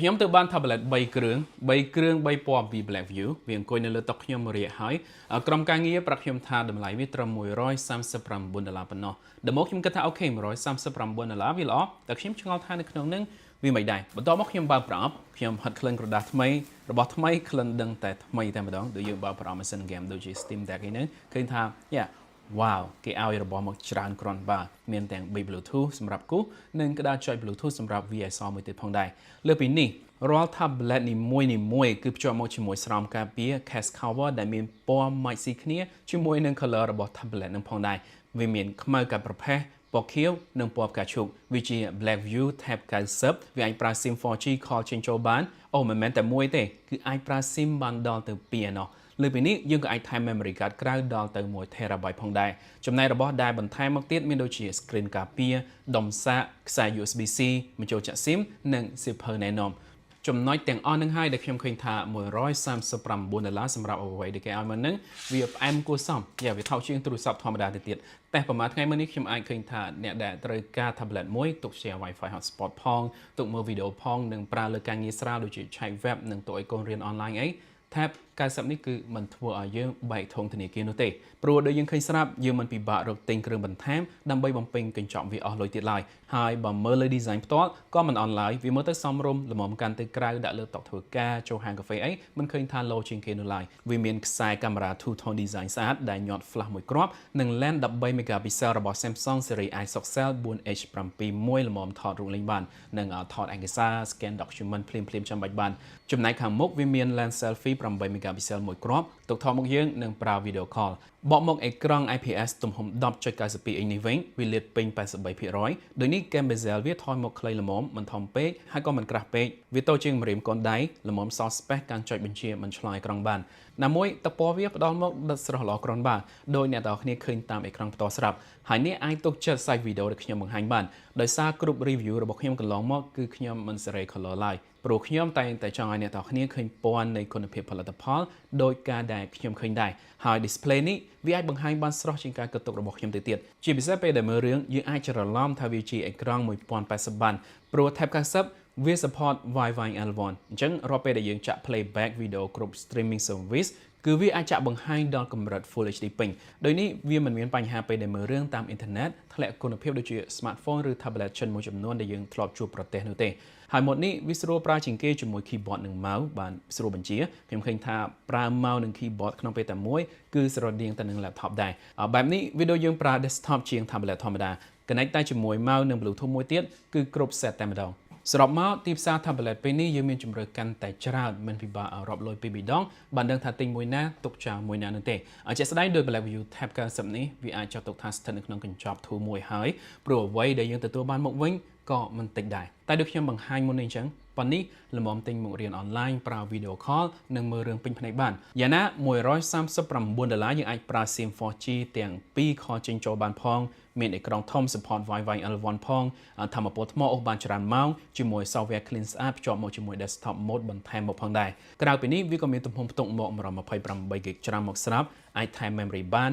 ខ្ញុំទៅបាន tablet 3គ្រឿង3គ្រឿង3ពណ៌ពី Blackview វាអង្គុយនៅលើតុខ្ញុំរៀកហើយក្រុមការងារប្រាប់ខ្ញុំថាតម្លៃវាត្រឹម$139ប៉ុណ្ណោះដល់មកខ្ញុំគិតថាអូខេ$139វាល្អតែខ្ញុំឆ្ងល់ថានៅក្នុងនឹងវាមិនដែរបន្ទាប់មកខ្ញុំបើកប្រអប់ខ្ញុំហិតក្លិនក្រដាសថ្មីរបស់ថ្មីក្លិនដឹងតែថ្មីតែម្ដងដូចយើងបើកប្រអប់ Amazon Game ដូចជា Steam Deck ហ្នឹងឃើញថាwow គេឲ្យរបស់មកច្រើនគ្រាន់បើមានទាំង Bluetooth សម្រាប់គូសនិងក្តារចុច Bluetooth សម្រាប់ VSR មួយទៀតផងដែរលើពីនេះរាល់ tablet នីមួយគឺភ្ជាប់មកជាមួយស្រោមការពារ case cover ដែលមានពណ៌ម៉ាច់ស៊ីគ្នាជាមួយនឹង color របស់ tablet នឹងផងដែរវាមានខ្មៅកាត់ប្រផេះពណ៌ខៀវនិងពណ៌ផ្កាឈូកវាជា Blackview Tab 90វាអាចប្រើ SIM 4G call ចេញចូលបានមិនមែនតែមួយទេគឺអាចប្រើ SIM បានដល់ទៅ2ឯណោះលើពីនេះយើងក៏អាចថែម memory card ក្រៅដល់ទៅ1TB ផងដែរចំណែករបស់ដែលបន្ថែមមកទៀតមានដូចជា screen ការពារដុំសាកខ្សែ USB-C បញ្ចូលចាក់ SIM និងសៀវភៅណែនាំចំណុចទាំងអស់នឹងហើយដែលខ្ញុំឃើញថា$139សម្រាប់អ្វីដែលគេឲ្យមកនឹងវាផ្អែមគួរសមវាថោកជាងទូរស័ព្ទធម្មតាទៅទៀតតែប្រហែលថ្ងៃមុននេះខ្ញុំអាចឃើញថាអ្នកដែលត្រូវការ tablet មួយទុក share Wi-Fi hotspot ផងទុកមើលវីដេអូផងនិងប្រើលើការងារស្រាលដូចជាឆែក web និងទុកឲ្យកូនរៀន online អីTab 90នេះគឺមិនធ្វើឲ្យយើងបែកធុងធនាគារនោះទេព្រោះដូចយើងឃើញស្រាប់យើងមិនពិបាករកទិញគ្រឿងបន្ថែមដើម្បីបំពេញកញ្ចក់វាអស់លុយទៀតឡើយហើយបើមើលលើ design ផ្ទាល់ក៏មិនអន់ឡើយវាមើលទៅសមរម្យល្មមកាន់ទៅក្រៅដាក់លើតុធ្វើការចូលហាងកាហ្វេអីមិនឃើញថា low ជាងគេនោះឡើយវាមានខ្សែកាមេរ៉ា two tone design ស្អាតដែលញាត់ flash មួយគ្រាប់និង lens 13 megapixel របស់ Samsung series ISOCELL 4H7 មួយល្មមថតរូបលេងបាននិងថតឯកសារ scan document ភ្លាមចាំបាច់បានចំណែកខាងមុខវាមាន lens selfie 8 megapixel មួយគ្រាប់ទុកថតមុខយើងនឹងប្រើ video call បកមកអេក្រង់ IPS ទំហំ 10.92 អ៊ីងនេះវិញវាលាតពេញ 83% ដោយនេះ Game bezel វាថយមកខ្លីល្មមមិនធំពេកហើយក៏មិនក្រាស់ពេកវាតូចជាងម្រាមកូនដៃល្មមស space កាន់ចុចបញ្ជាមិនឆ្លងអេក្រង់បានណាមួយតពណ៌វាផ្ដល់មកដិតស្រស់ល្អគ្រាន់បើដោយអ្នកទាំងគ្នាឃើញតាមអេក្រង់ផ្ទាល់ស្រាប់ហើយនេះអាចទុកចិត្តសាច់វីដេអូដែលខ្ញុំបង្ហាញបានដោយសារគ្រប់ review របស់ខ្ញុំកន្លងមកគឺខ្ញុំមិនសេរី color ឡើយព្រោះខ្ញុំតែងតែចង់ឲ្យអ្នកទាំងគ្នាឃើញពណ៌នៃគុណភាពផលិតផលដោយការដែលខ្ញុំឃើញដែរហើយ display នេះវាអាចបង្ហាញបានស្រស់ជាងការគិតទុករបស់ខ្ញុំទៅទៀតជាពិសេសពេលដែលមើលរឿងយើងអាចច្រឡំថាវាជាអេក្រង់1080បានព្រោះ Tab 90វា support Wi-Fi L1 អញ្ចឹងរាល់ពេលដែលយើងចាក់ playback video គ្រប់ streaming service គឺវាអាចចាក់បង្ហាញដល់កម្រិត Full HD ពេញដោយនេះវាមិនមានបញ្ហាពេលដែលមើលរឿងតាមអ៊ីនធឺណិតធ្លាក់គុណភាពដូចជា smartphone ឬ tablet ចិនមួយចំនួនដែលយើងធ្លាប់ជួបប្រទេសនោះទេហើយម៉ូតនេះវាស្រួលប្រើជាងគេជាមួយ keyboard និង mouse បានស្រួលបញ្ជាខ្ញុំឃើញថាប្រើ mouse និង keyboard ក្នុងពេលតែមួយគឺស្រដៀងទៅនឹង laptop ដែរបែបនេះវីដេអូយើងប្រើ desktop ជាង tablet ធម្មតា connect តែជាមួយ mouse និង Bluetooth មួយទៀតគឺគ្រប់ set តែម្ដងសរុបមកទីផ្សារ tablet ពេលនេះយើងមានជម្រើសកាន់តែច្រើនមិនពិបាករាប់លុយពីរដងបានដឹងថាទិញមួយណាទុកចោលមួយណានោះទេជាក់ស្ដែងដោយ Blackview Tab 90នេះវាអាចចាត់ទុកថាស្ថិតនៅក្នុងកញ្ចប់ធូរមួយហើយព្រោះអ្វីដែលយើងទទួលបានមកវិញក៏មិនតិចដែរតែដូចខ្ញុំបង្ហាញមុននេះអញ្ចឹងប៉ុន្នេះល្មមទិញមករៀន online ប្រើ video call និងមើលរឿងពេញភ្នែកបានយ៉ាងណា$139យើងអាចប្រើ SIM 4G ទាំងពីរ call ចេញចូលបានផងមានអេក្រង់ធំ support Wi-Fi L1 ផងថាមពលថ្មអូសបានច្រើនម៉ោងជាមួយ software clean ស្អាតភ្ជាប់មកជាមួយ desktop mode បន្ថែមមកផងដែរក្រៅពីនេះវាក៏មានទំហំផ្ទុកមក128 GB ច្រើនមកស្រាប់អាចថែម memory បាន